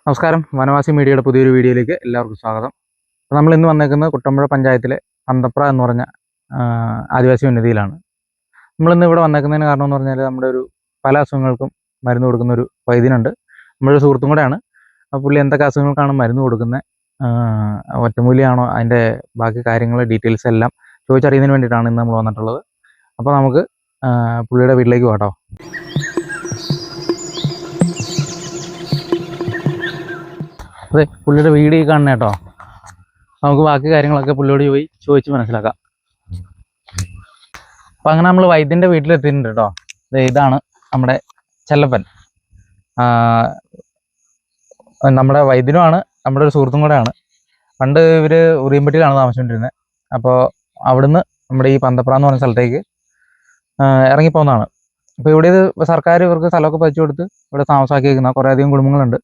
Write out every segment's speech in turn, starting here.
നമസ്കാരം, വനവാസി മീഡിയയുടെ പുതിയൊരു വീഡിയോയിലേക്ക് എല്ലാവർക്കും സ്വാഗതം. അപ്പോൾ നമ്മൾ ഇന്ന് വന്നേക്കുന്നത് കുട്ടമ്പുഴ പഞ്ചായത്തിലെ പന്തപ്ര എന്ന് പറഞ്ഞ ആദിവാസി ഉന്നതിയിലാണ്. നമ്മളിന്ന് ഇവിടെ വന്നേക്കുന്നതിന് കാരണം എന്ന് പറഞ്ഞാൽ നമ്മുടെ ഒരു പല അസുഖങ്ങൾക്കും മരുന്ന് കൊടുക്കുന്ന ഒരു വൈദ്യനുണ്ട്. നമ്മളൊരു സുഹൃത്തും കൂടെയാണ്. അപ്പോൾ പുള്ളി എന്തൊക്കെ അസുഖങ്ങൾക്കാണ് മരുന്ന് കൊടുക്കുന്നത്, ഒറ്റമൂലിയാണോ, അതിൻ്റെ ബാക്കി കാര്യങ്ങൾ ഡീറ്റെയിൽസ് എല്ലാം ചോദിച്ചറിയുന്നതിന് വേണ്ടിയിട്ടാണ് ഇന്ന് നമ്മൾ വന്നിട്ടുള്ളത്. അപ്പോൾ നമുക്ക് പുള്ളിയുടെ വീട്ടിലേക്ക് പോകാം. അതെ, പുള്ളിയുടെ വീട് ഈ കാണുന്ന കേട്ടോ. നമുക്ക് ബാക്കി കാര്യങ്ങളൊക്കെ പുള്ളിയോട് പോയി ചോദിച്ച് മനസ്സിലാക്കാം. അപ്പം അങ്ങനെ നമ്മൾ വൈദ്യൻ്റെ വീട്ടിലെത്തിയിട്ടുണ്ട് കേട്ടോ. ഇതാണ് നമ്മുടെ ചെല്ലപ്പൻ. നമ്മുടെ വൈദ്യനുമാണ്, നമ്മുടെ ഒരു സുഹൃത്തും കൂടെയാണ്. പണ്ട് ഇവർ ഉറിയമ്പട്ടിയിലാണ് താമസിച്ചുകൊണ്ടിരുന്നത്. അപ്പോൾ അവിടുന്ന് നമ്മുടെ ഈ പന്തപ്ര എന്ന് പറഞ്ഞ സ്ഥലത്തേക്ക് ഇറങ്ങിപ്പോകുന്നതാണ്. അപ്പോൾ ഇവിടെ സർക്കാർ ഇവർക്ക് സ്ഥലമൊക്കെ പതിച്ചു കൊടുത്ത് ഇവിടെ താമസാക്കി വയ്ക്കുന്ന കുറേയധികം കുടുംബങ്ങളുണ്ട്.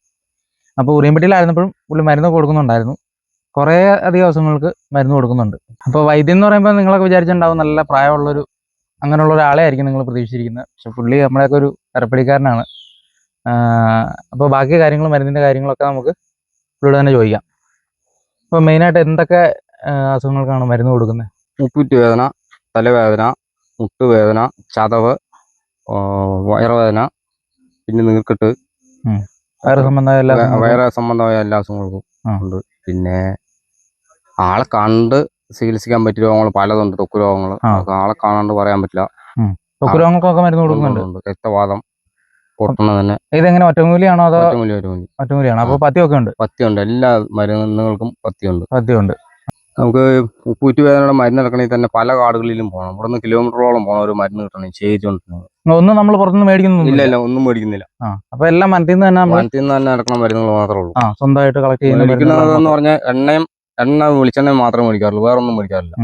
അപ്പോൾ ഉറിയമ്പട്ടിയിലായിരുന്നപ്പോഴും പുള്ളി മരുന്ന് കൊടുക്കുന്നുണ്ടായിരുന്നു. കുറേ അധികം അസുഖങ്ങൾക്ക് മരുന്ന് കൊടുക്കുന്നുണ്ട്. അപ്പോൾ വൈദ്യം എന്ന് പറയുമ്പോൾ നിങ്ങളൊക്കെ വിചാരിച്ചിട്ടുണ്ടാവും നല്ല പ്രായമുള്ളൊരു അങ്ങനെയുള്ള ഒരാളെ ആയിരിക്കും നിങ്ങൾ പ്രതീക്ഷിച്ചിരിക്കുന്നത്. പക്ഷെ പുള്ളി നമ്മളെയൊക്കെ ഒരു തരപ്പടിക്കാരനാണ്. അപ്പോൾ ബാക്കി കാര്യങ്ങളും മരുന്നിൻ്റെ കാര്യങ്ങളൊക്കെ നമുക്ക് പുള്ളിയോട് തന്നെ ചോദിക്കാം. അപ്പോൾ മെയിനായിട്ട് എന്തൊക്കെ അസുഖങ്ങൾക്കാണ് മരുന്ന് കൊടുക്കുന്നത്? മുപ്പൂറ്റ് വേദന, തലവേദന, മുട്ടുവേദന, ചതവ്, വയറുവേദന, പിന്നെ നീർക്കെട്ട്, വയറ് സംബന്ധമായ എല്ലാ അസുഖങ്ങൾക്കും ഉണ്ട്. പിന്നെ ആളെ കണ്ട് ചികിത്സിക്കാൻ പറ്റിയ രോഗങ്ങൾ പലതുണ്ട്. ത്വക്ക് രോഗങ്ങൾ ആളെ കാണാണ്ട് പറയാൻ പറ്റില്ല. ത്വക്ക് രോഗങ്ങൾക്കൊക്കെ മരുന്ന് കൊടുക്കുന്നുണ്ട്. രക്തവാദം പൊട്ടണ തന്നെ. ഇതെങ്ങനെ ഒറ്റമൂലിയാണോ അതോ? ഒറ്റമൂലിയാണ്. അപ്പോൾ പത്തിയൊക്കെ ഉണ്ട്? പത്തിയുണ്ട്, എല്ലാ മരുന്നുകൾക്കും പത്തിയുണ്ട്. പത്തിയുണ്ട്. നമുക്ക് ഉപ്പൂറ്റ് വേദനയുടെ മരുന്ന് എടുക്കണമെങ്കിൽ തന്നെ പല കാടുകളിലും പോകണം. ഇവിടെ നിന്ന് കിലോമീറ്ററോളം പോകണം ഒരു മരുന്ന് കിട്ടണമെങ്കിൽ ചെയ്തുകൊണ്ടിരുന്നത്. ഒന്നും നമ്മൾ പുറത്തുനിന്ന് മേടിക്കുന്നു? ഇല്ല, ഒന്നും മേടിക്കുന്നില്ല. അപ്പൊ എല്ലാം മനത്തിൽ നിന്ന് തന്നെ നടക്കുന്ന മരുന്നുകൾ മാത്രമേ ഉള്ളൂ. സ്വന്തമായിട്ട് കളക്ട് ചെയ്യുന്നതെന്ന് പറഞ്ഞാൽ എണ്ണ വെളിച്ചെണ്ണ മാത്രമേ മേടിക്കാറുള്ളൂ, വേറെ ഒന്നും മേടിക്കാറില്ല.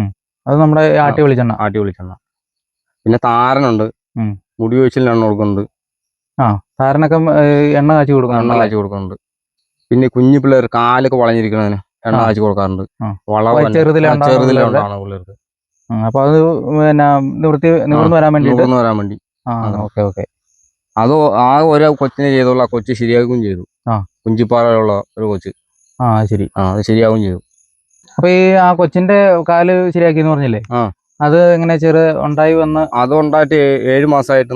അത് നമ്മുടെ ആട്ടി വെളിച്ചെണ്ണ. പിന്നെ താരനുണ്ട്, മുടി ഒഴിച്ചിലിന് എണ്ണ കൊടുക്കുന്നുണ്ട്. താരനൊക്കെ എണ്ണ കാച്ചി കൊടുക്കുന്നുണ്ട്. പിന്നെ കുഞ്ഞു പിള്ളേർ കാലൊക്കെ വളഞ്ഞിരിക്കുന്നതിന് എണ്ണ കാച്ചി കൊടുക്കാറുണ്ട്. ചെറുതിലാണ് പിള്ളേർക്ക്. അപ്പൊ അത് പിന്നെ നിവർന്ന് വരാൻ വേണ്ടി. അത് ആ ഒരു കൊച്ചിനെ ചെയ്തോളൂ. ആ കൊച്ച് ശരിയാക്കുകയും ചെയ്തു. കുഞ്ചിപ്പാറയുള്ള ഒരു കൊച്ച്. ശരി. അത് ശരിയാവുകയും ചെയ്തു. അപ്പൊ ഈ ആ കൊച്ചിന്റെ കാല് ശരിയാക്കി എന്ന് പറഞ്ഞില്ലേ, അത് എങ്ങനെ ഉണ്ടായി വന്ന്? അത് ഉണ്ടായിട്ട് 7 മാസമായിട്ട്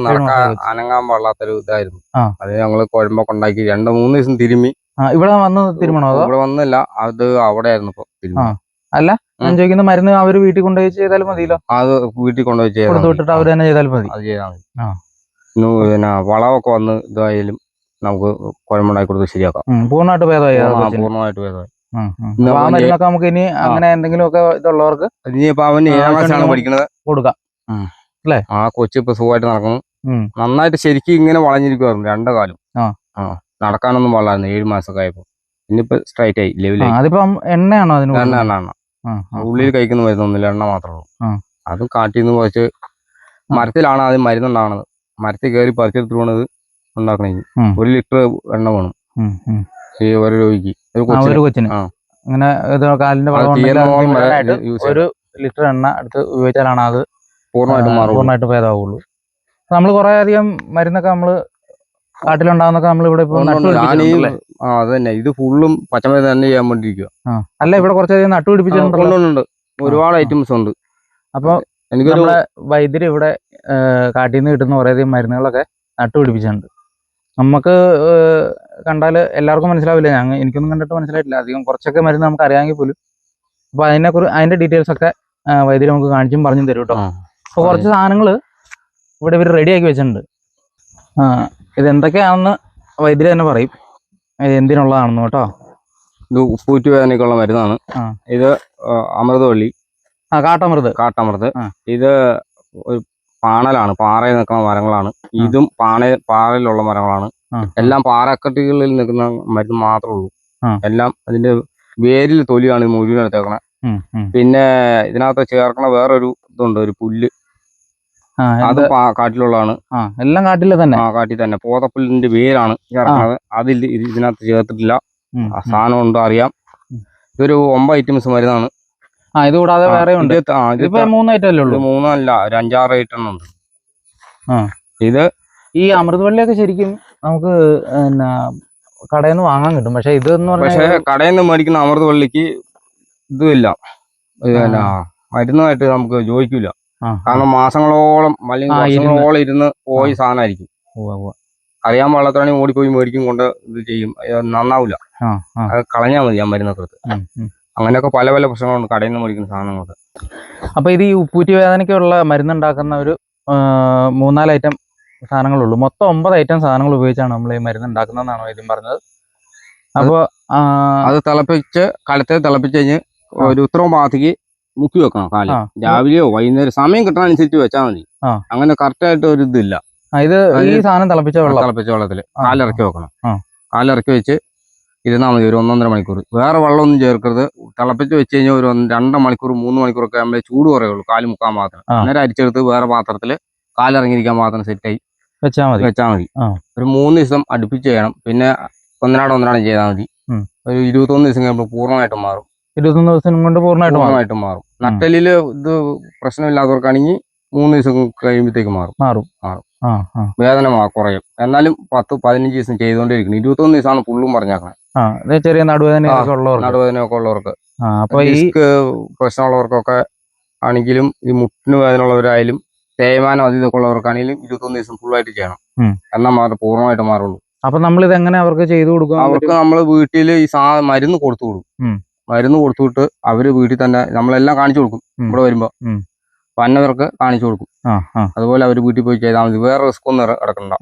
അനങ്ങാൻ പാടില്ലാത്തൊരു ഇതായിരുന്നു. അത് ഞങ്ങള് കുഴമ്പൊക്കെ ഉണ്ടാക്കി 2-3 ദിവസം തിരുമ്മി. ഇവിടെ വന്ന് തിരുമണോ? ഇവിടെ വന്നില്ല, അത് അവിടെ ആയിരുന്നു ഇപ്പൊ. അല്ല, ഞാൻ ചോദിക്കുന്ന മരുന്ന് അവര് വീട്ടിൽ കൊണ്ടുപോയി ചെയ്താലും മതിയല്ലോ? അത് വീട്ടിൽ കൊണ്ടുപോയി വിട്ടിട്ട് അവർ തന്നെ ചെയ്താലും മതി. അത് ചെയ്താൽ മതി. പിന്നെ വളമൊക്കെ വന്ന് ഇതായാലും നമുക്ക് കുഴമ്പുണ്ടാക്കി കൊടുത്ത് ശരിയാക്കാം. പൂർണ്ണമായിട്ട് ഭേദമായി. മരുന്നൊക്കെ നമുക്ക് ഇനി അങ്ങനെ എന്തെങ്കിലുമൊക്കെ ഇതുള്ളവർക്ക് ഇനിയിപ്പോ അവന് 7ാം ക്ലാസ്സിലാണ് പഠിക്കുന്നത്, കൊടുക്കാം അല്ലേ? ആ കൊച്ചു ഇപ്പൊ സുഖമായിട്ട് നടക്കുന്നു. നന്നായിട്ട് ശരിക്കും ഇങ്ങനെ വളഞ്ഞിരിക്കുവായിരുന്നു 2 കാലും. നടക്കാനൊന്നും പാടില്ലായിരുന്നു 7 മാസമൊക്കെ ആയപ്പോ. ഇന്നിപ്പോ സ്ട്രൈറ്റ് ആയി, ലെവലായി. അതിപ്പം എണ്ണയാണോ? എണ്ണ ഉള്ളിൽ കഴിക്കുന്ന മരുന്നൊന്നുമില്ല, എണ്ണ മാത്രമേ ഉള്ളൂ. അതും കാട്ടിൽ നിന്ന് കുറച്ച് മരത്തിലാണ് ആദ്യം മരുന്നുണ്ടാകണത്. മരത്തിൽ കയറി പറിച്ചെടുത്ത് പോണത് ഉണ്ടാക്കണമെങ്കിൽ 1 ലിറ്റർ എണ്ണ വേണം ഈ ഒരു രോഗിക്ക്, ഒരു കൊച്ചിന്. അങ്ങനെ കാലിന്റെ 1 ലിറ്റർ എണ്ണ എടുത്ത് ഉപയോഗിച്ചാലാണ് അത് പൂർണ്ണമായിട്ട് ഭേദമാവുള്ളൂ. നമ്മൾ കുറെ അധികം മരുന്നൊക്കെ നമ്മള് കാട്ടിലുണ്ടാകുന്നൊക്കെ നമ്മൾ ഇവിടെ അതന്നെ. ഇത് ഫുള്ളും പച്ചമരുന്ന് തന്നെ ചെയ്യാൻ വേണ്ടിയിരിക്കുക. അല്ല, ഇവിടെ കുറച്ചധികം നട്ടുപിടിപ്പിച്ചിട്ടുണ്ട്. ഒരുപാട് ഐറ്റംസ് ഉണ്ട്. അപ്പൊ നമ്മളെ വൈദ്യര് ഇവിടെ കാട്ടിൽ നിന്ന് കിട്ടുന്ന കുറേയധികം മരുന്നുകളൊക്കെ നട്ടുപിടിപ്പിച്ചിട്ടുണ്ട്. നമുക്ക് കണ്ടാൽ എല്ലാവർക്കും മനസ്സിലാവില്ല. എനിക്കൊന്നും കണ്ടിട്ട് മനസ്സിലായിട്ടില്ല. അധികം കുറച്ചൊക്കെ മരുന്ന് നമുക്ക് അറിയാമെങ്കിൽ പോലും. അപ്പൊ അതിന്റെ ഡീറ്റെയിൽസ് ഒക്കെ വൈദ്യര് നമുക്ക് കാണിച്ചും പറഞ്ഞും തരും കേട്ടോ. അപ്പൊ കുറച്ച് സാധനങ്ങൾ ഇവിടെ ഇവർ റെഡിയാക്കി വെച്ചിട്ടുണ്ട്. ഇതെന്തൊക്കെയാണെന്ന് വൈദ്യര് തന്നെ പറയും, എന്തിനുള്ളതാണെന്ന് കേട്ടോ. ഇത് ഉപ്പൂറ്റ് വേദനയ്ക്കുള്ള മരുന്നാണ്. ഇത് അമൃതവള്ളി, കാട്ടമൃത്. ഇത് ഒരു പാണലാണ്, പാറയിൽ നിൽക്കുന്ന മരങ്ങളാണ്. ഇതും പാറയിലുള്ള മരങ്ങളാണ്. എല്ലാം പാറക്കട്ടികളിൽ നിൽക്കുന്ന മരുന്ന് മാത്രമേ ഉള്ളൂ. എല്ലാം അതിന്റെ വേരിൽ തൊലിയാണ് മുഴുവൻ എടുത്തേക്കണേ. പിന്നെ ഇതിനകത്ത് ചേർക്കണ വേറൊരു ഇതുണ്ട്, ഒരു പുല്ല്. അത് കാട്ടിലുള്ളതാണ്. എല്ലാം കാട്ടിൽ തന്നെ പോതപ്പുല്ലിന്റെ വേരാണ് ചേർക്കണത്. അതിൽ ഇതിനകത്ത് ചേർത്തിട്ടില്ല. സാധനം ഉണ്ടോ അറിയാം. ഇതൊരു 9 ഐറ്റംസ് മരുന്നാണ്. ഇത് കൂടാതെ വേറെ ഉണ്ട്. 3 ഐറ്റം അല്ലേ ഉള്ളൂ? 3 അല്ല, ഒരു 5-6 ഐറ്റം ഉണ്ട്. ഇത് ഈ അമൃതവള്ളിയൊക്കെ ശരിക്കും നമുക്ക് കടയിൽ നിന്ന് വാങ്ങാൻ കിട്ടും. പക്ഷെ ഇത് എന്ന് പക്ഷെ പറഞ്ഞാൽ കടയിൽ നിന്ന് മേടിക്കുന്ന അമൃതവള്ളിക്ക് ഇതുമില്ല, മരുന്നുമായിട്ട് നമുക്ക് യോജിക്കില്ല. കാരണം മാസങ്ങളോളം അല്ലെങ്കിൽ വർഷങ്ങളോളം ഇരുന്ന് പോയി സാധനമായിരിക്കും. അറിയാൻ പാടില്ലാത്തതാണെങ്കിൽ ഓടിപ്പോയി മേടിക്കും കൊണ്ട് ഇത് ചെയ്യും, നന്നാവില്ല. അത് കളഞ്ഞാൽ മതി ആ മരുന്നൊക്കെ. അങ്ങനെയൊക്കെ പല പല പ്രശ്നങ്ങളുണ്ട് കടയിൽ നിന്ന് മേടിക്കുന്ന സാധനങ്ങൾക്ക്. അപ്പൊ ഇത് ഈ ഉപ്പൂറ്റി വേദനയ്ക്കുള്ള മരുന്നുണ്ടാക്കുന്ന ഒരു 3-4 ഐറ്റം സാധനങ്ങളുള്ളൂ. മൊത്തം 9 ഐറ്റം സാധനങ്ങൾ ഉപയോഗിച്ചാണ് നമ്മൾ ഈ മരുന്ന് ഉണ്ടാക്കുന്നതെന്നാണ് വൈദ്യം പറഞ്ഞത്. അപ്പോൾ അത് കലത്തെ തിളപ്പിച്ച് കഴിഞ്ഞ് ഒരു ഉത്തരവും ഭാഗത്തേക്ക് മുക്കി വെക്കണം കാല്. രാവിലെയോ വൈകുന്നേരം സമയം കിട്ടാനനുസരിച്ച് വെച്ചാൽ മതി. അങ്ങനെ കറക്റ്റ് ആയിട്ട് ഒരു ഇതില്ല. ഇത് ഈ സാധനം തിളപ്പിച്ച വെള്ളത്തിൽ കാലിറക്കി വെക്കണം. കാലിറക്കി വെച്ച് ഇരുന്നാൽ മതി ഒരു 1-1.5 മണിക്കൂർ. വേറെ വെള്ളമൊന്നും ചേർക്കരുത്. തിളപ്പിച്ച് വെച്ച് കഴിഞ്ഞാൽ ഒരു 2 മണിക്കൂർ 3 മണിക്കൂറൊക്കെ ആകുമ്പോൾ ചൂട് കുറയുള്ളൂ, കാല് മുക്കാൻ പാത്രം. അന്നേരം അരിച്ചെടുത്ത് വേറെ പാത്രത്തിൽ കാലിറങ്ങിയിരിക്കാൻ പാത്രം സെറ്റായി വെച്ചാൽ മതി. ഒരു 3 ദിവസം അടുപ്പിച്ച് ചെയ്യണം. പിന്നെ ഒന്നരാടം ചെയ്താൽ മതി. ഒരു 21 ദിവസം കഴിയുമ്പോൾ പൂർണ്ണമായിട്ടും മാറും. 21 ദിവസം കൊണ്ട് പൂർണ്ണമായിട്ടും മാറും. നട്ടലില് ഇത് പ്രശ്നമില്ലാത്തവർക്കാണെങ്കിൽ 3 ദിവസം കഴിയുമ്പോഴത്തേക്ക് മാറും. വേദന കുറയും. എന്നാലും 10-15 ദിവസം ചെയ്തുകൊണ്ടിരിക്കണം. 21 ദിവസമാണ് ഫുള്ളും പറഞ്ഞേക്കണം. ചെറിയ നടുവേദനയൊക്കെ ഉള്ളവർക്ക് അപ്പൊ ഈ പ്രശ്നമുള്ളവർക്കൊക്കെ ആണെങ്കിലും ഈ മുട്ടിന് വേദന ഉള്ളവരായാലും തേയ്മാനം ഇതൊക്കെ ഉള്ളവർക്കാണെങ്കിലും 21 ദിവസം ഫുള്ളായിട്ട് ചെയ്യണം. എന്നാൽ പൂർണ്ണമായിട്ട് മാറുള്ളൂ. അപ്പൊ നമ്മൾ ഇത് എങ്ങനെ അവർക്ക് ചെയ്തു കൊടുക്കും? അവർക്ക് നമ്മൾ വീട്ടിൽ ഈ മരുന്ന് കൊടുത്തു കൊടുക്കും. മരുന്ന് കൊടുത്തുവിട്ട് അവര് വീട്ടിൽ തന്നെ നമ്മളെല്ലാം കാണിച്ചു കൊടുക്കും. ഇവിടെ വരുമ്പോ വന്നവർക്ക് കാണിച്ചു കൊടുക്കും. അതുപോലെ അവര് വീട്ടിൽ പോയി ചെയ്താൽ മതി. വേറെ റിസ്ക് ഒന്നും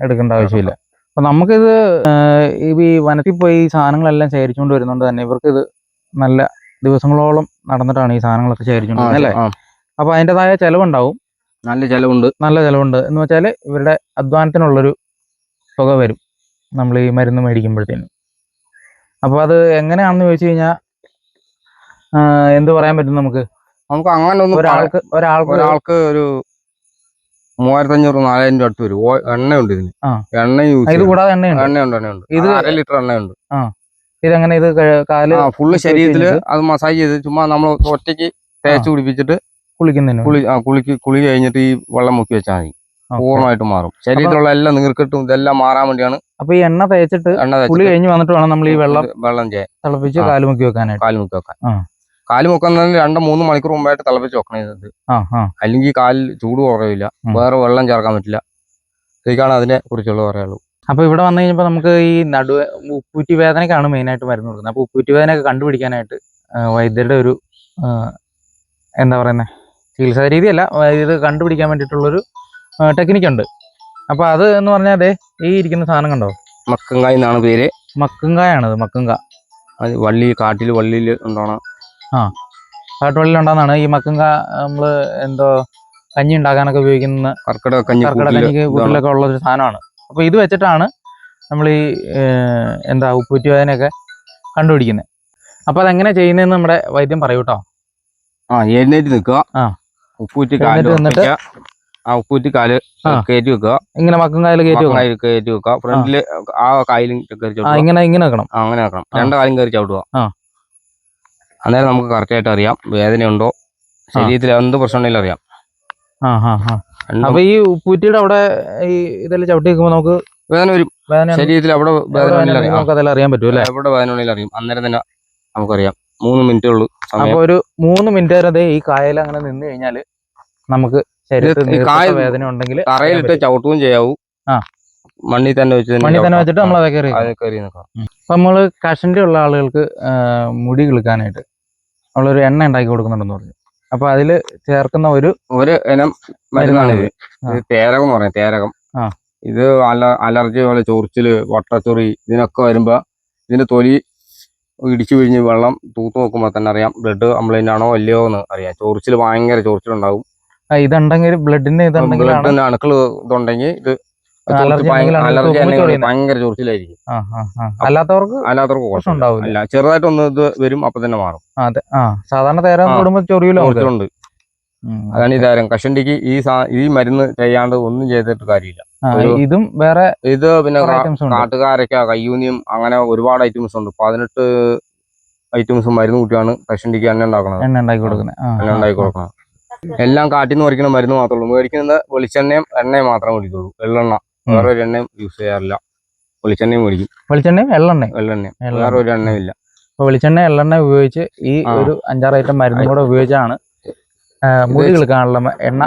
എടുക്കേണ്ട ആവശ്യമില്ല. അപ്പൊ നമുക്കിത് ഈ വനത്തിൽ പോയി ഈ സാധനങ്ങളെല്ലാം ശേഖരിച്ചുകൊണ്ട് വരുന്നോണ്ട് തന്നെ ഇവർക്ക് ഇത് നല്ല ദിവസങ്ങളോളം നടന്നിട്ടാണ് ഈ സാധനങ്ങളൊക്കെ ശേഖരിച്ചുകൊണ്ട് അല്ലേ? അപ്പൊ അതിൻ്റെതായ ചെലവുണ്ടാവും. നല്ല ചെലവുണ്ട് എന്ന് വെച്ചാൽ ഇവരുടെ അധ്വാനത്തിനുള്ളൊരു തുക വരും നമ്മൾ ഈ മരുന്ന് മേടിക്കുമ്പോഴത്തേനും. അപ്പോൾ അത് എങ്ങനെയാണെന്ന് ചോദിച്ചു കഴിഞ്ഞാൽ എന്ത് പറയാൻ പറ്റും നമുക്ക് അങ്ങനെ ഒരാൾക്ക് ഒരു 3500-4000 രൂപ അടുത്ത് വരും. എണ്ണയുണ്ട് ഇതിന്. എണ്ണ യൂസ് ഇത് കൂടാതെ എണ്ണയുണ്ട്. ഇത് 1/2 ലിറ്റർ എണ്ണയുണ്ട്. ഇതെങ്ങനെ ഇത് കാല് ഫുള്ള് ശരീരത്തില് അത് മസാജ് ചെയ്ത് ചുമ്മാ നമ്മൾ ഒറ്റയ്ക്ക് തേച്ച് പിടിപ്പിച്ചിട്ട് കുളി കഴിഞ്ഞിട്ട് ഈ വെള്ളം മുക്കി വെച്ചാൽ മതി. പൂർണ്ണമായിട്ട് മാറും. ശരീരത്തിലുള്ള എല്ലാം നീർക്കെട്ടും ഇതെല്ലാം മാറാൻ വേണ്ടിയാണ്. അപ്പൊ ഈ എണ്ണ തേച്ചിട്ട് കുളി കഴിഞ്ഞ് വന്നിട്ട് വേണം നമ്മൾ ഈ വെള്ളം തിളപ്പിച്ച് കാലുമുക്കി വെക്കാൻ. കാല് മുക്കുന്നതിന് 2-3 മണിക്കൂർ മുമ്പായിട്ട് തിളപ്പിച്ച് വെക്കണം ഇത്. അല്ലെങ്കിൽ കാലിൽ ചൂട് കുറയില്ല. വേറെ വെള്ളം ചേർക്കാൻ പറ്റില്ല. ഇതൊക്കെയാണ് അതിനെ കുറിച്ചുള്ള പറയാനുള്ളൂ. അപ്പൊ ഇവിടെ വന്നു കഴിഞ്ഞപ്പോൾ നമുക്ക് ഈ ഉപ്പൂറ്റി വേദനയ്ക്കാണ് മെയിനായിട്ട് മരുന്ന് കൊടുക്കുന്നത്. അപ്പൊ ഉപ്പൂറ്റി വേദനയൊക്കെ കണ്ടുപിടിക്കാനായിട്ട് വൈദ്യരുടെ ഒരു എന്താ പറയുന്നത് ചികിത്സാ രീതിയല്ല, ഇത് കണ്ടുപിടിക്കാൻ വേണ്ടിയിട്ടുള്ളൊരു ടെക്നിക്കുണ്ട്. അപ്പൊ അത് എന്ന് പറഞ്ഞാൽ അതെ ഈ ഇരിക്കുന്ന സാധനം കണ്ടോ, മക്കങ്കായ എന്നാണ് പേര്. മക്കങ്കായാണത്. മക്കങ്ക കാട്ടിൽ വള്ളിയിൽ ഉണ്ടാണ്. കാട്ടുവള്ളിയിൽ ഉണ്ടാകുന്നതാണ് ഈ മക്കങ്ക. നമ്മള് എന്തോ കഞ്ഞി ഉണ്ടാക്കാനൊക്കെ ഉപയോഗിക്കുന്ന കർക്കിടക കഞ്ഞിക്ക് കൂട്ടിലൊക്കെ ഉള്ള ഒരു സാധനമാണ്. അപ്പൊ ഇത് വെച്ചിട്ടാണ് നമ്മൾ ഈ ഉപ്പൂറ്റി വേദനയൊക്കെ കണ്ടുപിടിക്കുന്നത്. അപ്പൊ അതെങ്ങനെ ചെയ്യുന്നതെന്ന് നമ്മുടെ വൈദ്യം പറയൂ കേട്ടോ. എഴുന്നേറ്റ് നിൽക്കുക. ഉപ്പൂറ്റി കാല് കയറ്റി വെക്കുക. ഇങ്ങനെ മക്കങ്കായൽ കയറ്റി വെക്കുക. ഫ്രണ്ടില് ആ കായലും ഇങ്ങനെ വെക്കണം. അങ്ങനെ വെക്കണം. 2 കാലും കയറി ചവിട്ടുക. അന്നേരം നമുക്ക് കറക്റ്റ് ആയിട്ട് അറിയാം വേദനയുണ്ടോ, ശരീരത്തിൽ എന്ത് പ്രശ്നമുണ്ടെങ്കിലും അറിയാം. അപ്പൊ ഈ ഉപ്പൂറ്റിയുടെ അവിടെ ഈ ഇതെല്ലാം ചവിട്ടി വെക്കുമ്പോ നമുക്ക് വേദന വരും. ശരീരത്തിൽ അവിടെ വേദന അറിയാൻ പറ്റും അല്ലെ? എവിടെ വേദന ഉണ്ടെങ്കിലും അറിയും. അന്നേരം തന്നെ നമുക്കറിയാം. 3 മിനിറ്റേ ഉള്ളൂ. അപ്പൊ ഒരു 3 മിനിറ്റ് വരെ ഈ കായൽ അങ്ങനെ നിന്ന് കഴിഞ്ഞാല് നമുക്ക് ശരീരത്തിൽ വേദന ഉണ്ടെങ്കിൽ തറയിലിട്ട് ചവിട്ടുകയും ചെയ്യാവൂ. മണ്ണിൽ തന്നെ വെച്ചിട്ട് നമ്മൾ അതൊക്കെ അപ്പൊ നമ്മള് കഷണ്ടി ഉള്ള ആളുകൾക്ക് മുടി കിളുക്കാനായിട്ട് നമ്മളൊരു എണ്ണ ഉണ്ടാക്കി കൊടുക്കുന്നുണ്ടെന്ന് പറഞ്ഞു. അപ്പൊ അതില് ചേർക്കുന്ന ഒരു ഇനം മരുന്നാണിത്. തേരകം എന്ന് പറയും. തേരകം ഇത് അലർജി പോലെ ചൊറിച്ചില്, വട്ടച്ചൊറി ഇതിനൊക്കെ വരുമ്പോ ഇതിന്റെ തൊലി ഇടിച്ചു പിഴിഞ്ഞ് വെള്ളം തൂത്ത് നോക്കുമ്പോ തന്നെ അറിയാം ബ്ലഡ് കംപ്ലൈന്റ് ആണോ അല്ലയോ എന്ന് അറിയാം. ചൊറിച്ചില് ഭയങ്കര ചൊറിച്ചിലുണ്ടാവും. ഇതുണ്ടെങ്കിൽ ബ്ലഡിന്റെ അണുക്കൾ ഇതുണ്ടെങ്കിൽ ഇത് അലർജി ഭയങ്കര ചൊറിച്ചിലായിരിക്കും. അല്ലാത്തവർക്ക് കുഴപ്പമില്ല. ചെറുതായിട്ടൊന്ന് ഇത് വരും, അപ്പൊ തന്നെ മാറും. സാധാരണ തേരം ചൊറിച്ചിലുണ്ട്. അതാണ് ഈ തേരം. കഷണ്ടിക്ക് ഈ മരുന്ന് ചെയ്യാണ്ട് ഒന്നും ചെയ്തിട്ട് കാര്യമില്ല. ഇതും വേറെ ഇത് പിന്നെ കാട്ടുകാരൊക്കെ കയ്യൂന്നിയും അങ്ങനെ ഒരുപാട് ഐറ്റംസ് ഉണ്ട്. 18 ഐറ്റംസ് മരുന്ന് കൂട്ടിയാണ് കഷണ്ടിക്ക് എണ്ണ ഉണ്ടാക്കി കൊടുക്കുന്നത്. എല്ലാം കാട്ടിൽ നിന്ന് പറിക്കുന്ന മരുന്ന് മാത്രമേ ഉള്ളൂ. മേടിക്കുന്നത് വെളിച്ചെണ്ണയും എണ്ണയും മാത്രമേ മേടിക്കുള്ളൂ. വെള്ളെണ്ണ വേറെ ഒരു എണ്ണയും യൂസ് ചെയ്യാറില്ല. വെളിച്ചെണ്ണയും മേടിക്കും. വെളിച്ചെണ്ണയും എള്ളെണ്ണയും വേറെ ഒരു എണ്ണയില്ല. അപ്പോൾ വെളിച്ചെണ്ണ എള്ളെണ്ണ ഉപയോഗിച്ച് ഈ ഒരു 5-6 ഐറ്റം മരുന്നും കൂടെ ഉപയോഗിച്ചാണ് മുടി കിളുക്കാനുള്ള എണ്ണ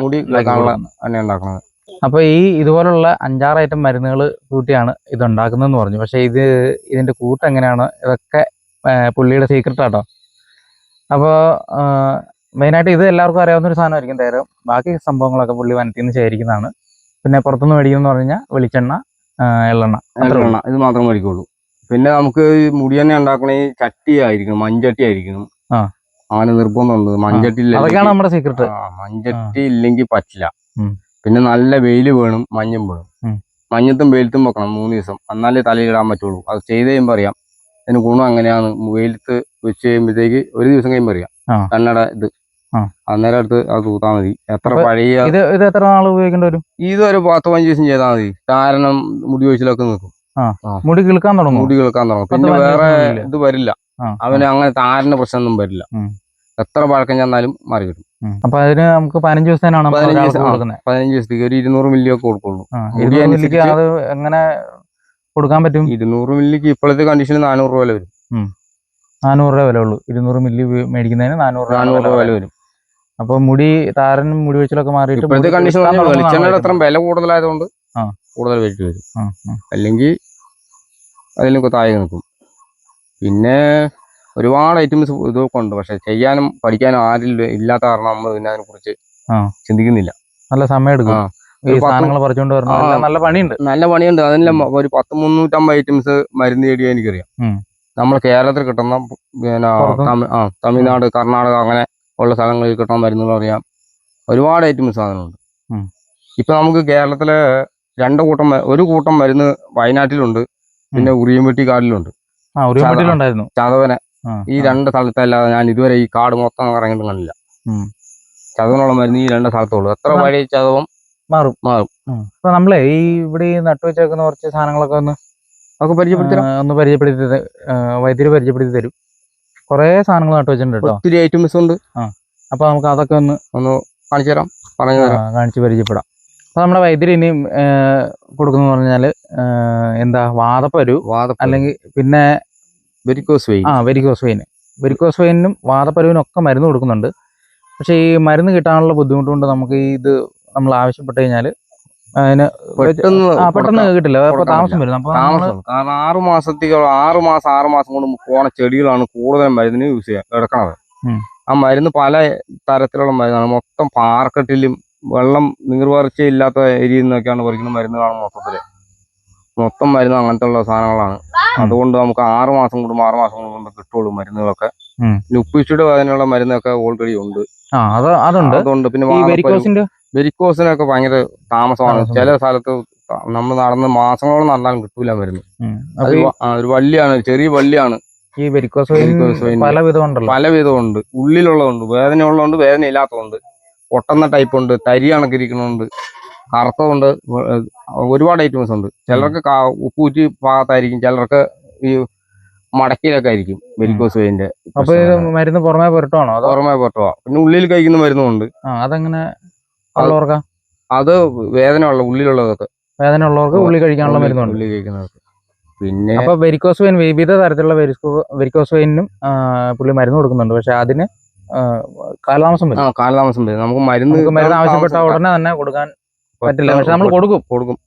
ഉണ്ടാക്കുന്നത്. അപ്പോൾ ഈ ഇതുപോലുള്ള 5-6 ഐറ്റം മരുന്നുകൾ കൂട്ടിയാണ് ഇത് ഉണ്ടാക്കുന്നതെന്ന് പറഞ്ഞു. പക്ഷേ ഇതിന്റെ കൂട്ട് എങ്ങനെയാണ്, ഇതൊക്കെ പുള്ളിയുടെ സീക്രട്ട് ആട്ടോ. അപ്പോൾ മെയിനായിട്ട് ഇത് എല്ലാവർക്കും അറിയാവുന്ന ഒരു സാധനമായിരിക്കും തേരം. ബാക്കി സംഭവങ്ങളൊക്കെ പുള്ളി വനത്തിൽ നിന്ന് ശേഖരിക്കുന്നതാണ്. പിന്നെ പുറത്തുനിന്ന് മേടിക്കുന്നു പറഞ്ഞു കഴിഞ്ഞാൽ വെളിച്ചെണ്ണ, എള്ളെണ്ണ ഇത് മാത്രം മേടിക്കുള്ളൂ. പിന്നെ നമുക്ക് മുടി എണ്ണ ഉണ്ടാക്കണ ചട്ടി ആയിരിക്കണം, മൺചട്ടി ആയിരിക്കണം. അങ്ങനെ നിർബന്ധമുണ്ട്. മൺചട്ടി അതൊക്കെയാണ് നമ്മുടെ സീക്രട്ട്. മൺചട്ടി ഇല്ലെങ്കിൽ പറ്റില്ല. പിന്നെ നല്ല വെയിൽ വേണം, മഞ്ഞും വേണം. മഞ്ഞത്തും വെയിലത്തും വെക്കണം 3 ദിവസം, എന്നാലേ തലയിലിടാൻ പറ്റുള്ളൂ. അത് ചെയ്ത് കഴിയുമ്പോൾ അറിയാം അതിന് ഗുണം അങ്ങനെയാണ്. വെയിലത്ത് വെച്ച് കഴിയുമ്പോഴത്തേക്ക് 1 ദിവസം കഴിയുമ്പോൾ അറിയാം കണ്ണട ഇത്. അന്നേരം അടുത്ത് അത് തൂത്താൽ മതി. എത്ര പഴയ ഇത് എത്ര നാൾ ഉപയോഗിക്കേണ്ടി വരും? ഇതൊരു 10-15 ദിവസം ചെയ്താൽ മതി. കാരണം മുടി ഒഴിച്ചിലൊക്കെ നിൽക്കും, മുടി കിളുക്കാൻ തുടങ്ങും. പിന്നെ വേറെ ഇത് വരില്ല. അവന് അങ്ങനെ താരന്റെ പ്രശ്നമൊന്നും വരില്ല. എത്ര പഴക്കം ചെന്നാലും മാറി കിട്ടും. അപ്പൊ അതിന് നമുക്ക് 15 ദിവസത്തിനാണ് 15 ദിവസത്തേക്ക് ഒരു 200 മില്ലി ഒക്കെ കൊടുക്കുള്ളൂ. അത് എങ്ങനെ കൊടുക്കാൻ പറ്റും? 200 മില്ലിക്ക് ഇപ്പോഴത്തെ കണ്ടീഷനിൽ 400 രൂപ വില വരും. 400 രൂപ വില ഉള്ളൂ. 200 മില്ലി മേടിക്കുന്നതിന് 400 രൂപ വില വരും. അപ്പൊ താരനും മുടി വെച്ചിലൊക്കെ മാറിയിട്ട് ഇപ്പോഴത്തെ കണ്ടീഷൻ വെളിച്ചെണ്ണയുടെ അത്ര വില കൂടുതലായതുകൊണ്ട് കൂടുതൽ വെയിറ്റ് വരും. അല്ലെങ്കിൽ അതിലും താഴെ നിൽക്കും. പിന്നെ ഒരുപാട് ഐറ്റംസ് ഇതൊക്കെ ഉണ്ട്. പക്ഷെ ചെയ്യാനും പഠിക്കാനും ആരും ഇല്ലാത്ത കാരണം നമ്മൾ പിന്നെ അതിനെ കുറിച്ച് ചിന്തിക്കുന്നില്ല. നല്ല സമയം എടുക്കും. സാധനങ്ങൾ പറിച്ചുകൊണ്ട് വരണം. നല്ല പണിയുണ്ട്. അതിനെല്ലാം ഒരു 10-350 ഐറ്റംസ് മരുന്ന് ചെടിയാ എനിക്കറിയാം. നമ്മൾ കേരളത്തിൽ കിട്ടുന്ന പിന്നെ തമിഴ്നാട്, കർണാടക അങ്ങനെ ഉള്ള സ്ഥലങ്ങളിൽ കിട്ടുന്ന മരുന്നുകൾ അറിയാം. ഒരുപാട് ഐറ്റംസ് സാധനമുണ്ട്. ഇപ്പൊ നമുക്ക് കേരളത്തിലെ ഒരു കൂട്ടം മരുന്ന് വയനാട്ടിലുണ്ട്, പിന്നെ ഉറിയംപെട്ടിക്കാടിലുണ്ട്, ചതവന. ഈ 2 സ്ഥലത്തല്ലാതെ ഞാൻ ഇതുവരെ ഈ കാട് മൊത്തം ഇറങ്ങിയിട്ട് കണ്ടില്ല. ചതവനുള്ള മരുന്ന് ഈ 2 സ്ഥലത്തുള്ളൂ. എത്ര പഴയ ചതവും മാറും. അപ്പൊ നമ്മളെ ഇവിടെ നട്ടുവെച്ചേക്കുന്ന കുറച്ച് സാധനങ്ങളൊക്കെ ഒന്ന് പരിചയപ്പെടുത്തി വൈദ്യുതി പരിചയപ്പെടുത്തി തരും. കുറെ സാധനങ്ങൾ നട്ടുവെച്ചിട്ടുണ്ട് കേട്ടോ. ഒത്തിരി ഐറ്റംസ് ഉണ്ട്. അപ്പൊ നമുക്ക് അതൊക്കെ ഒന്ന് കാണിച്ചു തരാം, കാണിച്ച് പരിചയപ്പെടാം. അപ്പൊ നമ്മുടെ വൈദ്യുതി ഇനിയും കൊടുക്കുന്ന പറഞ്ഞാല് എന്താ വാതപ്പരു, അല്ലെങ്കിൽ പിന്നെ വെരിക്കോസ് വെയിനും വാതപ്പരുവിനും ഒക്കെ മരുന്ന് കൊടുക്കുന്നുണ്ട്. പക്ഷെ ഈ മരുന്ന് കിട്ടാനുള്ള ബുദ്ധിമുട്ട് കൊണ്ട് നമുക്ക് ഇത് നമ്മൾ ആവശ്യപ്പെട്ട് കഴിഞ്ഞാൽ അതിന് പെട്ടെന്ന് കിട്ടില്ല. താമസം വരും. കാരണം 6 മാസം കൊണ്ട് പോണ ചെടികളാണ് കൂടുതലും മരുന്നിന് യൂസ് ചെയ്യാൻ എടുക്കണത്. ആ മരുന്ന് പല തരത്തിലുള്ള മരുന്നാണ്. മൊത്തം പാറക്കെട്ടിലും വെള്ളം നീർവാർച്ച ഇല്ലാത്ത ഏരിയയിൽ നിന്നൊക്കെയാണ് പറിക്കുന്ന മരുന്നുകളാണ്. മൊത്തം മരുന്ന് അങ്ങനത്തെ ഉള്ള സാധനങ്ങളാണ്. അതുകൊണ്ട് നമുക്ക് 6 മാസം കൊണ്ട് കിട്ടുള്ളൂ മരുന്നുകളൊക്കെ. ഉപ്പിച്ചിട്ട് അതിനുള്ള മരുന്നൊക്കെ ഓൾറെഡി ഉണ്ട്. അതുകൊണ്ട് പിന്നെ വെരിക്കോസിനൊക്കെ ഭയങ്കര താമസമാണ്. ചില സ്ഥലത്ത് നമ്മൾ നടന്ന് മാസങ്ങളോളം നടന്നാലും കിട്ടൂല മരുന്ന്. ഒരു വള്ളിയാണ്, ചെറിയ വള്ളിയാണ്. ഈ വെരിക്കോസ് പല വിധമുണ്ട്. ഉള്ളിലുള്ളതുണ്ട്, വേദന ഉള്ളതുണ്ട്, വേദന ഇല്ലാത്തതുണ്ട്, പൊട്ടുന്ന ടൈപ്പ് ഉണ്ട്, തരി കണക്കിരിക്കണുണ്ട്, കറുത്തതുണ്ട്. ഒരുപാട് ഐറ്റംസ് ഉണ്ട്. ചിലർക്ക് ഉപ്പൂറ്റി ഭാഗത്തായിരിക്കും, ചിലർക്ക് ഈ മടക്കിലൊക്കെ ആയിരിക്കും വെരിക്കോസ് വെയിന്റെ. അപ്പൊ മരുന്ന് പുറമേ പുരട്ടുവാണോ? പുറമേ പുരട്ടുക. പിന്നെ ഉള്ളിൽ കഴിക്കുന്ന മരുന്നുണ്ട്. അതെങ്ങനെ? അത് ഉള്ളിലുള്ളതൊക്കെ വേദന ഉള്ളവർക്ക് ഉള്ളി കഴിക്കാനുള്ള മരുന്നുണ്ട്. ഉള്ളി കഴിക്കുന്നവർക്ക്. പിന്നെ അപ്പൊ വെരിക്കോസ് വെയിൻ, വിവിധ തരത്തിലുള്ള വെരിക്കോസ് വെയിനും പുള്ളി മരുന്ന് കൊടുക്കുന്നുണ്ട്. പക്ഷെ അതിന് കാലതാമസം വരും. നമുക്ക് മരുന്ന് ആവശ്യപ്പെട്ട ഉടനെ തന്നെ കൊടുക്കാൻ പറ്റില്ല. പക്ഷെ നമ്മൾ കൊടുക്കും.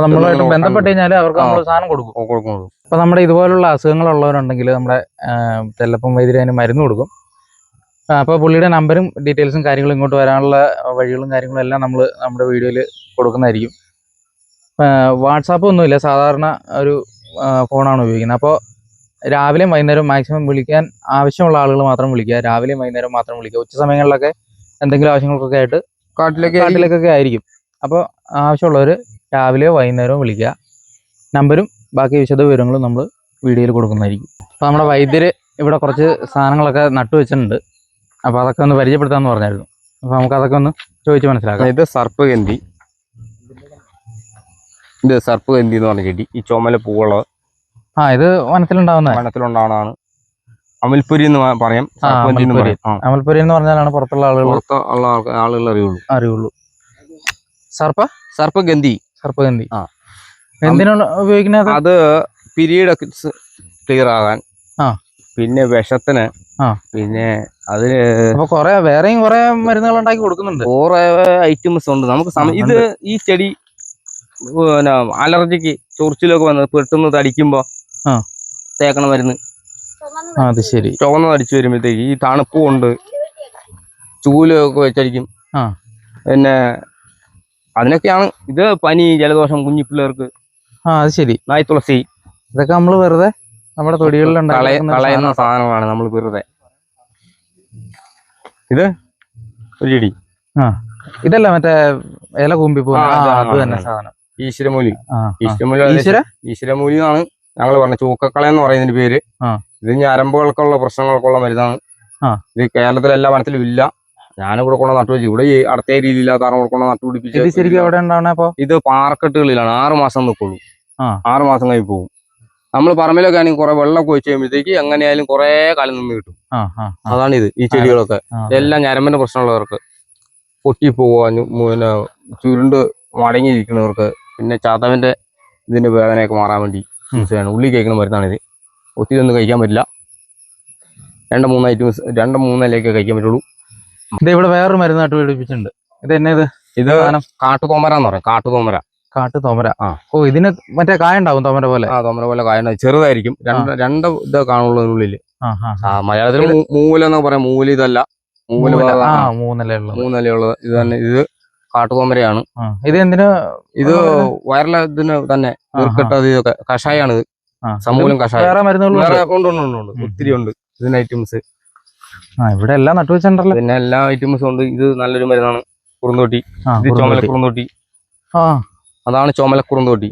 നമ്മളുമായിട്ട് ബന്ധപ്പെട്ട് കഴിഞ്ഞാൽ അവർക്ക് നമ്മൾ സാധനം കൊടുക്കും. അപ്പൊ നമ്മുടെ ഇതുപോലുള്ള അസുഖങ്ങളുള്ളവരുണ്ടെങ്കിൽ നമ്മുടെ ചെല്ലപ്പം വൈദ്യുതി അതിന് മരുന്ന് കൊടുക്കും. അപ്പോൾ പുള്ളിയുടെ നമ്പറും ഡീറ്റെയിൽസും കാര്യങ്ങളും ഇങ്ങോട്ട് വരാനുള്ള വഴികളും കാര്യങ്ങളും എല്ലാം നമ്മൾ നമ്മുടെ വീഡിയോയിൽ കൊടുക്കുന്നതായിരിക്കും. വാട്സാപ്പ് ഒന്നുമില്ല, സാധാരണ ഒരു ഫോണാണ് ഉപയോഗിക്കുന്നത്. അപ്പോൾ രാവിലെയും വൈകുന്നേരവും മാക്സിമം വിളിക്കാൻ ആവശ്യമുള്ള ആളുകൾ മാത്രം വിളിക്കുക. രാവിലെയും വൈകുന്നേരം മാത്രം വിളിക്കുക. ഉച്ച സമയങ്ങളിലൊക്കെ എന്തെങ്കിലും ആവശ്യങ്ങൾക്കൊക്കെ ആയിട്ട് കാട്ടിലേക്കൊക്കെ ആയിരിക്കും. അപ്പോൾ ആവശ്യമുള്ളവർ രാവിലെയോ വൈകുന്നേരവും വിളിക്കുക. നമ്പരും ബാക്കി വിശദ വിവരങ്ങളും നമ്മൾ വീഡിയോയിൽ കൊടുക്കുന്നതായിരിക്കും. അപ്പോൾ നമ്മുടെ വൈദ്യർ ഇവിടെ കുറച്ച് സാധനങ്ങളൊക്കെ നട്ടുവെച്ചിട്ടുണ്ട്. അപ്പോൾ അതൊക്കെ ഒന്ന് പരിചയപ്പെടുത്താമെന്ന് പറഞ്ഞായിരുന്നു. അപ്പോൾ നമുക്ക് അതൊക്കെ ഒന്ന് ചോദിച്ച് മനസ്സിലാക്കാം. ഇത് സർപ്പഗന്ധി എന്ന് പറഞ്ഞ ചെടി. ഈ ചുമല പൂവുള്ളത്. ഇത് വനത്തിലുണ്ടാവുന്നതാണ്. അമൽപുരി എന്ന് പറയാം. അമൽപുരി എന്ന് പറഞ്ഞാലാണ് പുറത്തുള്ള ആളുകൾ അറിയുള്ളൂ. സർപ്പഗന്ധി. എന്തിനാണ് ഉപയോഗിക്കുന്നത്? അത് പീരീഡ് ക്ലിയർ ആകാൻ, ആ പിന്നെ വിഷത്തിന്, ആ പിന്നെ അതിന് അപ്പൊ വേറെയും കുറെ മരുന്നുകൾ ഉണ്ടാക്കി കൊടുക്കുന്നുണ്ട്. കുറെ ഐറ്റംസ് ഉണ്ട് നമുക്ക്. ഇത് ഈ ചെടി പിന്നെ അലർജിക്ക് ചൊറിച്ചിലൊക്കെ വന്ന് പെട്ടെന്ന് തടിക്കുമ്പോ തേക്കണ മരുന്ന്. അത് ശരി. ചുവന്ന് തടിച്ചു വരുമ്പോഴത്തേക്ക് ഈ തണുപ്പ് കൊണ്ട് ചൂലൊക്കെ വെച്ചടിക്കും. പിന്നെ അതിനൊക്കെയാണ് ഇത്. പനി, ജലദോഷം, കുഞ്ഞി പിള്ളേർക്ക്. അത് ശരി. നായ് തുളസി, ഇതൊക്കെ നമ്മള് വെറുതെ നമ്മുടെ തൊടികളിൽ കളയുന്ന സാധനങ്ങളാണ് നമ്മൾ വെറുതെ. ഇത് ഒരു ചെടി. ഇതല്ല മറ്റേ ഇല കൂമ്പി പോകുന്ന അത് തന്നെ സാധനം. ഈശ്വരമൂലി. ഈശ്വരമൂലി എന്നാണ് ഞങ്ങൾ പറഞ്ഞ ചൂക്കക്കളയെന്ന് പറയുന്നതിന്റെ പേര്. ഇത് ഞരമ്പുകൾക്കുള്ള പ്രശ്നങ്ങൾക്കുള്ള മരുന്നാണ്. ഇത് കേരളത്തിലെ എല്ലാ വനത്തിലും ഇല്ല. ഞാനിവിടെ കൊണ്ട് നട്ടുപിടിച്ചു. ഇവിടെ ഈ അടുത്ത രീതിയില്ലാത്ത കൊണ്ട് നട്ടുപിടിപ്പിച്ചു. ഇത് പാറക്കെട്ടുകളിലാണ്. 6 മാസം നിൽക്കുള്ളൂ. 6 മാസം കഴിഞ്ഞ് പോകും. നമ്മൾ പറമ്പിലൊക്കെ ആണെങ്കിൽ കുറെ വെള്ളമൊക്കെ ഒഴിച്ച് കഴിയുമ്പോഴത്തേക്ക് എങ്ങനെയായാലും കുറെ കാലം നിന്ന് കിട്ടും. അതാണ് ഇത്. ഈ ചെടികളൊക്കെ ഇതെല്ലാം ഞരമ്പിന്റെ പ്രശ്നമുള്ളവർക്ക്, പൊട്ടിപ്പോവാൻ, പിന്നെ ചുരുണ്ട് മടങ്ങിയിരിക്കുന്നവർക്ക്, പിന്നെ ചതവിന്റെ ഇതിന്റെ വേദനയൊക്കെ മാറാൻ വേണ്ടി യൂസ് ചെയ്യണം. ഉള്ളി കഴിക്കുന്ന മരുന്നാണിത്. ഒത്തിരി ഒന്നും കഴിക്കാൻ പറ്റില്ല. 2-3 ഐറ്റംസ്, 2-3 ഇലയൊക്കെ കഴിക്കാൻ പറ്റുള്ളൂ. ഇത് ഇവിടെ വേറൊരു മരുന്ന് നട്ടുപിടിപ്പിച്ചിട്ടുണ്ട്. ഇത് എന്നെ ഇത് കാട്ടുതോമര എന്ന് പറയും. കാട്ടുതോമര. ഇതിന് മറ്റേ കായ ഉണ്ടാവും തോമര പോലെ. തോമര പോലെ കായ ഉണ്ടാവും. ചെറുതായിരിക്കും. രണ്ട് ഇത് കാണുള്ളൂ അതിനുള്ളിൽ. മലയാളത്തിൽ മൂല എന്നൊക്കെ പറയാം. മൂല ഇതല്ല. മൂന്നിലയുള്ളത് ഇത് തന്നെ. ഇത് കാട്ടുതോമരയാണ്. ഇത് എന്തിനാ? ഇത് വയറിലെ ഇതിന് തന്നെ ഇതൊക്കെ കഷായാണ്. ഇത് സമൂലം കഷായം. ഉണ്ട്. ഒത്തിരി ഉണ്ട് ഇതിന് ഐറ്റംസ്. ഇവിടെ എല്ലാം നട്ടുവെച്ചിട്ടുണ്ടല്ലോ. പിന്നെ എല്ലാ ഐറ്റംസും ഉണ്ട്. ഇത് നല്ലൊരു മരുന്നാണ്. കുറുന്തോട്ടി. ഇത് ചുമല കുറുന്തോട്ടി. അതാണ് ചുമല കുറുന്തോട്ടി.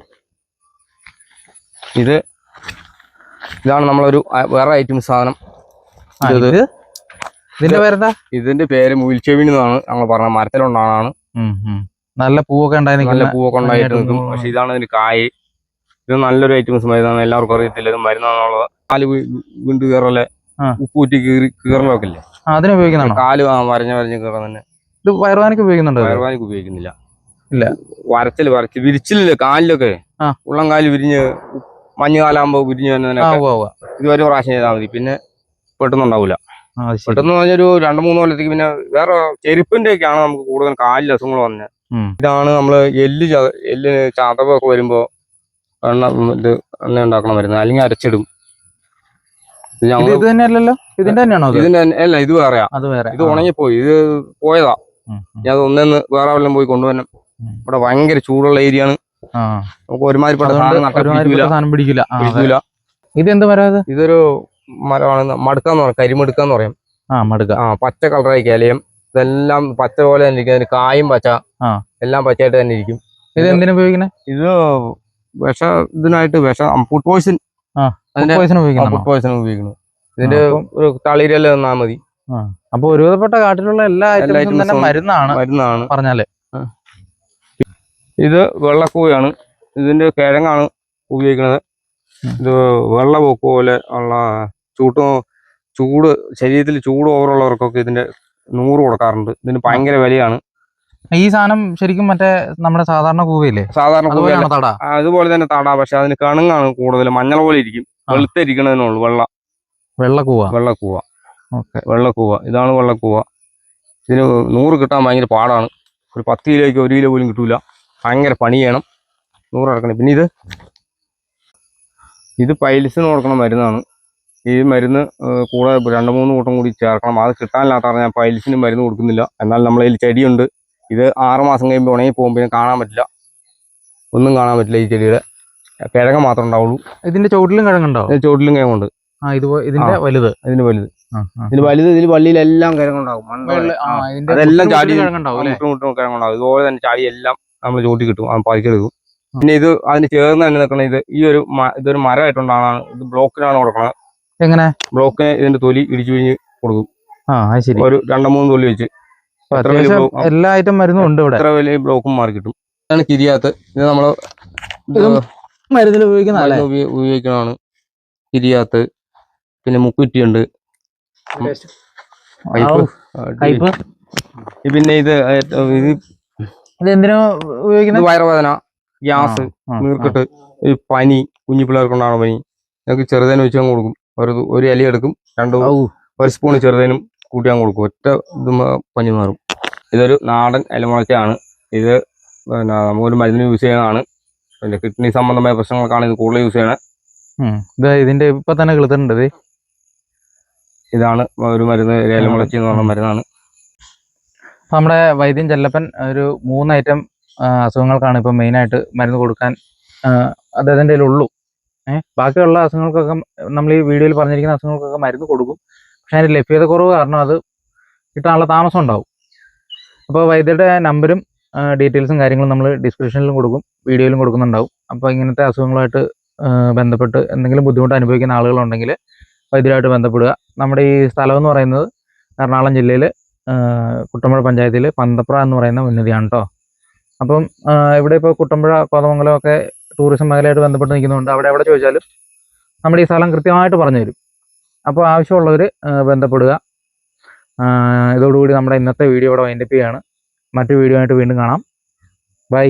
ഇതാണ് നമ്മളൊരു വേറെ ഐറ്റംസ് സാധനം. ഇതിന്റെ പേരെന്താ? ഇതിന്റെ പേര് മുയിൽച്ചെവിൻ എന്നാണ് ഞങ്ങൾ പറഞ്ഞ. മരത്തിലുണ്ടാണ്. നല്ല പൂവൊക്കെ ഉണ്ടായിട്ട് നിൽക്കും. പക്ഷെ ഇതാണ് ഇതിന് കായ്. ഇത് നല്ലൊരു ഐറ്റംസ് മരുന്നാണ്. എല്ലാവർക്കും അറിയത്തില്ല ഇത് മരുന്നാണെന്നുള്ളത്. കാല് വീണ്ടും കയറല്ലേ, ഉപ്പൂറ്റി കീറലൊക്കെ ഇല്ലേ, അതിന് ഉപയോഗിക്കുന്ന കാല് വരഞ്ഞ് കീറാൻ തന്നെ. ഇത് വയറുവാനിക്ക് ഉപയോഗിക്കുന്നുണ്ടോ? വയറുവാനിക്ക് ഉപയോഗിക്കുന്നില്ല. ഇല്ല. വരച്ച് വിരിച്ചില്ലേ കാലിലൊക്കെ, ഉള്ളം കാല് വിരിഞ്ഞ് മഞ്ഞുകാലാകുമ്പോ വിരിഞ്ഞ് വരുന്നതിനൊക്കെ ഇതുവരെ പ്രാവശ്യം ചെയ്താൽ മതി. പിന്നെ പെട്ടെന്നുണ്ടാവില്ല. പെട്ടെന്ന് പറഞ്ഞൊരു 2-3 കൊല്ലത്തേക്ക്. പിന്നെ വേറെ ചെരുപ്പിന്റെ ഒക്കെയാണ് നമുക്ക് കൂടുതൽ കാലിൽ അസുഖങ്ങൾ വന്നത്. ഇതാണ് നമ്മള് എല്ലിന് ചതവൊക്കെ വരുമ്പോ എണ്ണ ഉണ്ടാക്കണം മരുന്ന്. അല്ലെങ്കിൽ അരച്ചിടും. ഇത് തന്നെയല്ലല്ലോ, ഇതിന്റെ തന്നെയാണോ? അല്ല, ഇത് വേറെയാ. ഇത് ഉണങ്ങിപ്പോയി. ഇത് പോയതാ. ഞാൻ ഒന്നെന്ന് വേറെ വല്ലതും പോയി കൊണ്ടുവരണം. ഇവിടെ ഭയങ്കര ചൂടുള്ള ഏരിയ ആണ്. നമുക്ക് ഒരുമാതിരിപ്പെട്ട സാധനം പിടിക്കില്ല. ഇതെന്ത് മരം? ഇതൊരു മരമാണ്. മടുക്കാന്ന് പറയും. കരിമടുക്കാന്ന് പറയും. പച്ച കളറായി ഇലയും. ഇതെല്ലാം പച്ച പോലെ തന്നെ ഇരിക്കും. അതിന് കായും പച്ച, എല്ലാം പച്ചയായിട്ട് തന്നെ ഇരിക്കും. ഇത് എന്തിനാ ഉപയോഗിക്കുന്നത്? ഇത് ഇതിനായിട്ട് ഫുഡ് പോയിസൺ ഉപയോഗിക്കുന്നു. ഇതിന്റെ ഒരു തളിരല് തന്നാൽ മതി. അപ്പൊ ഒരുവിധപ്പെട്ട കാട്ടിലുള്ള എല്ലാ ഐറ്റംസും മരുന്നാണ് പറഞ്ഞാല്. ഇത് വെള്ളക്കൂവയാണ്. ഇതിന്റെ കിഴങ്ങാണ് ഉപയോഗിക്കുന്നത്. ഇത് വെള്ളപ്പൊക്ക് പോലെ ഉള്ള ചൂട് ശരീരത്തിൽ ചൂട് ഓവറുള്ളവർക്കൊക്കെ ഇതിന്റെ 100 കൊടുക്കാറുണ്ട്. ഇതിന് ഭയങ്കര വിലയാണ്. ഈ സാധനം ശരിക്കും മറ്റേ നമ്മുടെ സാധാരണ കൂവയില്ലേ? സാധാരണ അതുപോലെ തന്നെ തട. പക്ഷെ അതിന് കണുങ്ങാണ് കൂടുതൽ. മഞ്ഞൾ പോലെ ഇരിക്കും. വെളുത്തിരിക്കണതിനുള്ളൂ. വെള്ളക്കൂവ. ഇതാണ് വെള്ളക്കൂവ. ഇതിന് 100 കിട്ടാൻ ഭയങ്കര പാടാണ്. ഒരു 10 കിലോയ്ക്ക് 1 കിലോ പോലും കിട്ടൂല. ഭയങ്കര പണി ചെയ്യണം. 100 ഇറക്കണം. പിന്നെ ഇത് പൈൽസിന് കൊടുക്കുന്ന മരുന്നാണ്. ഈ മരുന്ന് കൂടെ 2-3 കൂട്ടം കൂടി ചേർക്കണം. അത് കിട്ടാനില്ലാത്ത ഞാൻ പൈൽസിന് മരുന്ന് കൊടുക്കുന്നില്ല. എന്നാൽ നമ്മളതിൽ ചെടിയുണ്ട്. ഇത് 6 മാസം കഴിയുമ്പോൾ ഉണങ്ങി പോകുമ്പോൾ പിന്നെ കാണാൻ പറ്റില്ല. ഒന്നും കാണാൻ പറ്റില്ല. ഈ ചെടിയുടെ കിഴങ്ങ് മാത്രമേ ഉണ്ടാവുള്ളൂ. ഇതിന്റെ ചോട്ടിലും കിഴങ്ങുണ്ടോ? ചോട്ടിലും കിഴങ്ങുണ്ട്. ഇതിന്റെ വലുത്. ഇതിൽ വള്ളിയിലെല്ലാം കിഴങ്ങുണ്ടാവും. അതെല്ലാം ചാടി കിഴങ്ങുണ്ടാവും. ഇതുപോലെ തന്നെ ചാടി എല്ലാം നമ്മൾ ചോട്ടി കിട്ടും. പറിച്ചെടുക്കും. പിന്നെ ഇത് അതിന് ചേർന്ന് തന്നെ നിൽക്കണം. ഇതൊരു മരമായിട്ടുണ്ടാണ്. ഇത് ബ്ലോക്കിനാണ് കൊടുക്കുന്നത്. എങ്ങനെ? ബ്ലോക്കിന് ഇതിന്റെ തൊലി ഇടിച്ചു പിഴിഞ്ഞ് കൊടുക്കും. ഒരു 2-3 തൊലി വെച്ച് എല്ലാ ഐറ്റം മരുന്നും ഉണ്ട് ഇവിടെ. എത്ര വലിയ ബ്ലോക്കും മാറി കിട്ടും. ഇതാണ് കിരിയാത്ത്. ഇത് നമ്മള് മരുന്നിൽ ഉപയോഗിക്കുന്നതാണ്. കിരിയാത്ത്. പിന്നെ മുക്കുറ്റിയുണ്ട്. പിന്നെ ഇത് എന്തിനാ ഉപയോഗിക്കുന്നത്? വയറുവേദന, ഗ്യാസ്, നീർക്കെട്ട്, ഈ പനി, കുഞ്ഞു പിള്ളേർക്കുണ്ടാകുന്ന പനി, ഞങ്ങൾക്ക് ചെറുതേനും വെച്ച് അങ്ങ് കൊടുക്കും. ഒരു ഇല എടുക്കും, ഒരു സ്പൂൺ ചെറുതേനും കൂട്ടി അങ്ങ് കൊടുക്കും. ഒറ്റ ഇത് പനി മാറും. ഇതൊരു നാടൻ ഇലമുളച്ചാണ്. ഇത് പിന്നെ നമുക്കൊരു മരുന്നിന് യൂസ് ചെയ്യുന്നതാണ്. പിന്നെ കിഡ്നി സംബന്ധമായ പ്രശ്നങ്ങൾക്കാണ് ഇത് കൂടുതൽ യൂസ് ചെയ്യണത്. ഇതിന്റെ ഇപ്പൊ തന്നെ കിളുത്തുണ്ട്. ഇതാണ് ഒരു മരുന്ന്, ഇലമുളച്ചി എന്ന് പറഞ്ഞ മരുന്നാണ്. നമ്മുടെ വൈദ്യൻ ചെല്ലപ്പൻ ഒരു 3 ഐറ്റം അസുഖങ്ങൾക്കാണ് ഇപ്പം മെയിനായിട്ട് മരുന്ന് കൊടുക്കാൻ അദ്ദേഹത്തിൻ്റെ കയ്യിലുള്ളൂ. ബാക്കിയുള്ള അസുഖങ്ങൾക്കൊക്കെ നമ്മൾ ഈ വീഡിയോയിൽ പറഞ്ഞിരിക്കുന്ന അസുഖങ്ങൾക്കൊക്കെ മരുന്ന് കൊടുക്കും. പക്ഷേ അതിൻ്റെ ലഭ്യത കുറവ് കാരണം അത് കിട്ടാനുള്ള താമസം ഉണ്ടാവും. അപ്പോൾ വൈദ്യരുടെ നമ്പരും ഡീറ്റെയിൽസും കാര്യങ്ങളും നമ്മൾ ഡിസ്ക്രിപ്ഷനിലും കൊടുക്കും, വീഡിയോയിലും കൊടുക്കുന്നുണ്ടാവും. അപ്പോൾ ഇങ്ങനത്തെ അസുഖങ്ങളുമായിട്ട് ബന്ധപ്പെട്ട് എന്തെങ്കിലും ബുദ്ധിമുട്ട് അനുഭവിക്കുന്ന ആളുകളുണ്ടെങ്കിൽ വൈദ്യരുമായിട്ട് ബന്ധപ്പെടുക. നമ്മുടെ ഈ സ്ഥലം എന്ന് പറയുന്നത് എറണാകുളം ജില്ലയിൽ കുട്ടമ്പുഴ പഞ്ചായത്തിൽ പന്തപ്ര എന്ന് പറയുന്ന ഉന്നതിയാണ് കേട്ടോ. അപ്പം ഇവിടെ ഇപ്പോൾ കുട്ടമ്പുഴ, കോതമംഗലം ഒക്കെ ടൂറിസം മേഖലയായിട്ട് ബന്ധപ്പെട്ട് നിൽക്കുന്നുണ്ട്. അവിടെ ചോദിച്ചാലും നമ്മുടെ ഈ സ്ഥലം കൃത്യമായിട്ട് പറഞ്ഞു തരും. അപ്പോൾ ആവശ്യമുള്ളവർ ബന്ധപ്പെടുക. ഇതോടുകൂടി നമ്മുടെ ഇന്നത്തെ വീഡിയോ ഇവിടെ വൈൻഡപ്പ് ചെയ്യുകയാണ്. മറ്റു വീഡിയോ ആയിട്ട് വീണ്ടും കാണാം. ബൈ.